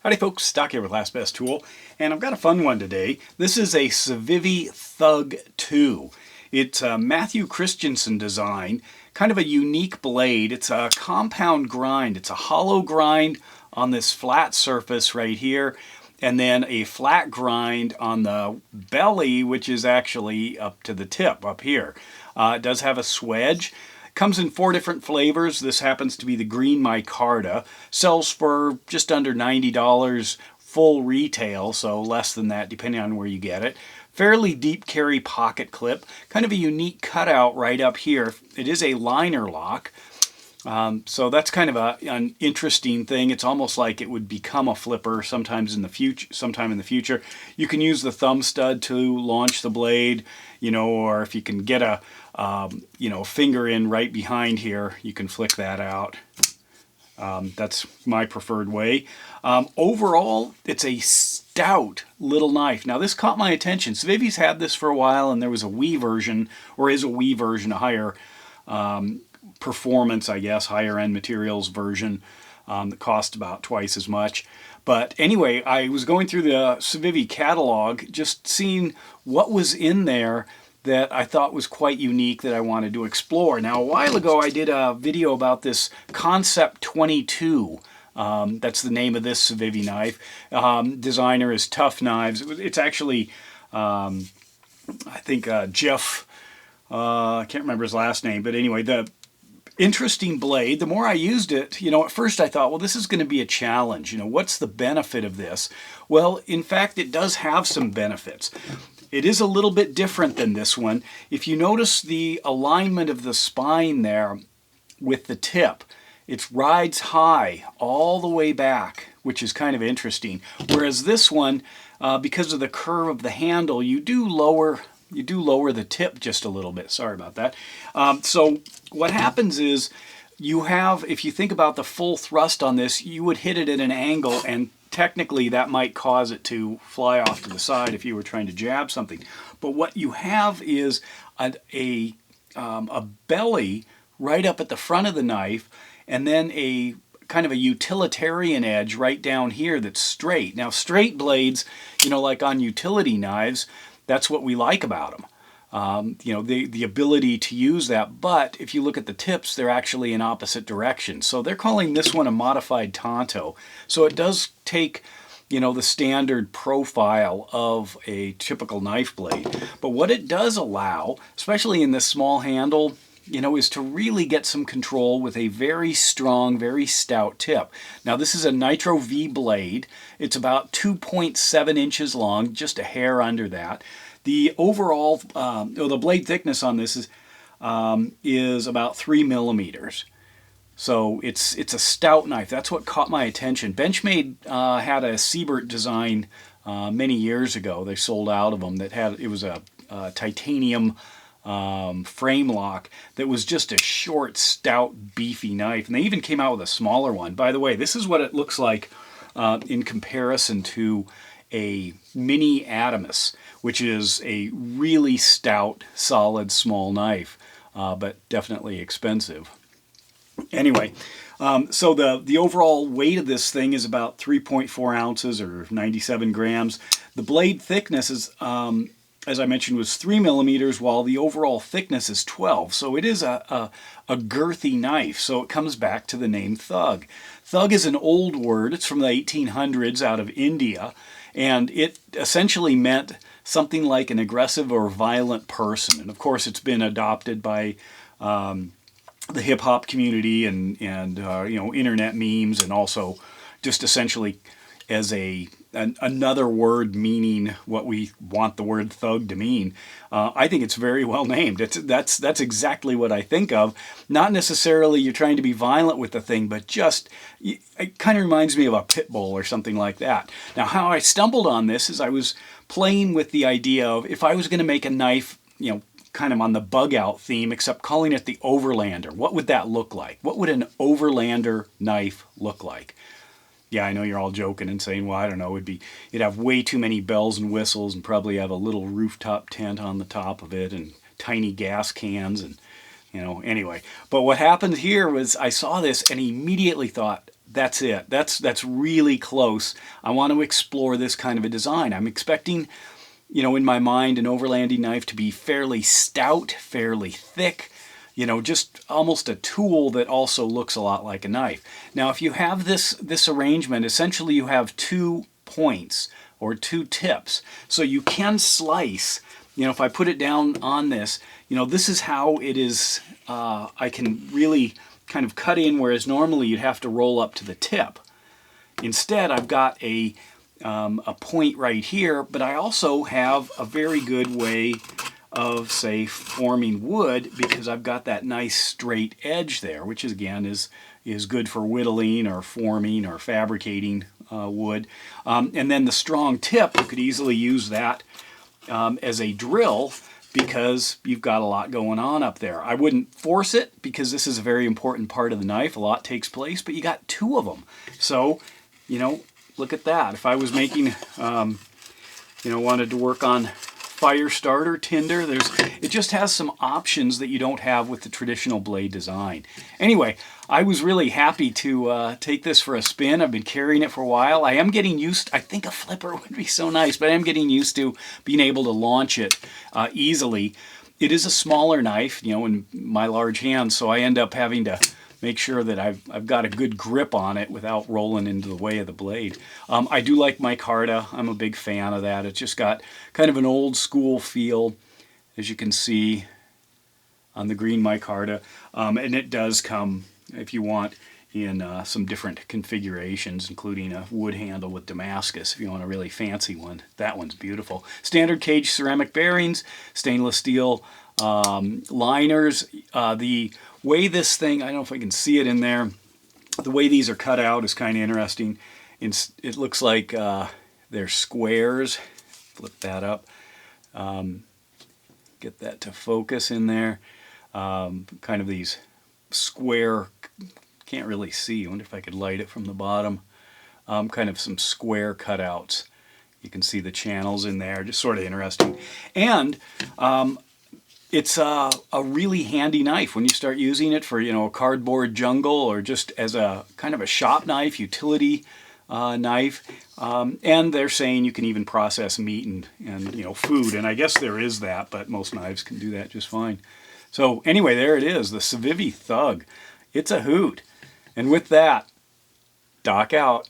Howdy folks, Stock here with Last Best Tool, and I've got a fun one today. This is a Civivi Thug 2. It's a Matthew Christensen design, kind of a unique blade. It's a compound grind. It's a hollow grind on this flat surface right here, and then a flat grind on the belly, which is actually up to the tip up here. It does have a swedge. Comes in 4 different flavors. This happens to be the green Micarta. Sells for just under $90 full retail, so less than that depending on where you get it. Fairly deep carry pocket clip. Kind of a unique cutout right up here. It is a liner lock. So that's kind of an interesting thing. It's almost like it would become a flipper sometime in the future. You can use the thumb stud to launch the blade, or if you can get a finger in right behind here, you can flick that out. That's my preferred way. Overall, it's a stout little knife. Now this caught my attention. Civivi's had this for a while, and there was a Wii version, or is a Wii version, a higher performance, I guess, higher end materials version that cost about twice as much. But anyway, I was going through the Civivi catalog, just seeing what was in there that I thought was quite unique that I wanted to explore. Now, a while ago, I did a video about this Concept 22. That's the name of this Civivi knife. Designer is Tough Knives. It's actually, I think, Jeff, I can't remember his last name, but anyway, the interesting blade. The more I used it, at first I thought, well, this is going to be a challenge. What's the benefit of this? Well, in fact, it does have some benefits. It is a little bit different than this one. If you notice the alignment of the spine there with the tip, it rides high all the way back, which is kind of interesting. Whereas this one, because of the curve of the handle, you do lower the tip just a little bit. Sorry about that. So what happens is if you think about the full thrust on this, you would hit it at an angle, and technically that might cause it to fly off to the side if you were trying to jab something. But what you have is a belly right up at the front of the knife, and then a kind of a utilitarian edge right down here that's straight. Now straight blades, like on utility knives, that's what we like about them. The ability to use that. But if you look at the tips, they're actually in opposite directions. So they're calling this one a modified Tonto. So it does take, the standard profile of a typical knife blade. But what it does allow, especially in this small handle, is to really get some control with a very strong, very stout tip. Now this is a Nitro-V blade. It's about 2.7 inches long, just a hair under that. The overall, the blade thickness on this is about 3 millimeters. So it's a stout knife. That's what caught my attention. Benchmade had a Siebert design many years ago. They sold out of them. It was a titanium frame lock that was just a short, stout, beefy knife. And they even came out with a smaller one. By the way, this is what it looks like in comparison to a mini Adamus, which is a really stout, solid, small knife, but definitely expensive. Anyway, so the overall weight of this thing is about 3.4 ounces or 97 grams. The blade thickness is, as I mentioned, was 3 millimeters, while the overall thickness is 12. So it is a girthy knife. So it comes back to the name Thug. Thug is an old word. It's from the 1800s out of India, and it essentially meant something like an aggressive or violent person. And of course, it's been adopted by the hip-hop community and internet memes, and also just essentially as another word meaning what we want the word thug to mean. I think it's very well named. That's exactly what I think of. Not necessarily you're trying to be violent with the thing, but just, it kind of reminds me of a pit bull or something like that. Now, how I stumbled on this is I was playing with the idea of if I was going to make a knife, kind of on the bug out theme, except calling it the Overlander. What would that look like? What would an Overlander knife look like? Yeah, I know you're all joking and saying, well, I don't know, it'd have way too many bells and whistles and probably have a little rooftop tent on the top of it and tiny gas cans and, anyway. But what happened here was I saw this and immediately thought, that's it. That's really close. I want to explore this kind of a design. I'm expecting, you know, in my mind, an overlanding knife to be fairly stout, fairly thick, you know, just almost a tool that also looks a lot like a knife. Now, if you have this arrangement, essentially you have 2 points or 2 tips. So you can slice, you know, if I put it down on this, you know, this is how it is, I can really kind of cut in, whereas normally you'd have to roll up to the tip. Instead, I've got a point right here, but I also have a very good way of, say, forming wood, because I've got that nice straight edge there, which is, again, is good for whittling or forming or fabricating wood. And then the strong tip, you could easily use that as a drill, because you've got a lot going on up there. I wouldn't force it, because this is a very important part of the knife. A lot takes place, but you got 2 of them. So, you know, look at that. If I was making, you know, wanted to work on fire starter tinder, it just has some options that you don't have with the traditional blade design. Anyway, I was really happy to take this for a spin. I've been carrying it for a while. I am getting used, I think a flipper would be so nice, but I am getting used to being able to launch it easily. It is a smaller knife, you know, in my large hands, so I end up having to make sure that I've got a good grip on it without rolling into the way of the blade. I do like Micarta. I'm a big fan of that. It's just got kind of an old school feel, as you can see on the green Micarta. And it does come, if you want, in some different configurations, including a wood handle with Damascus if you want a really fancy one. That one's beautiful. Standard cage ceramic bearings, stainless steel liners. The way this thing, I don't know if I can see it in there, the way these are cut out is kind of interesting. It looks like they're squares. Flip that up. Get that to focus in there. Kind of these square, can't really see. I wonder if I could light it from the bottom. Kind of some square cutouts. You can see the channels in there, just sort of interesting. And it's a really handy knife when you start using it for, you know, a cardboard jungle, or just as a kind of a shop knife, utility knife. And they're saying you can even process meat and you know, food, and I guess there is that, but most knives can do that just fine. So anyway, there it is, the Civivi Thug. It's a hoot. And with that, Doc out.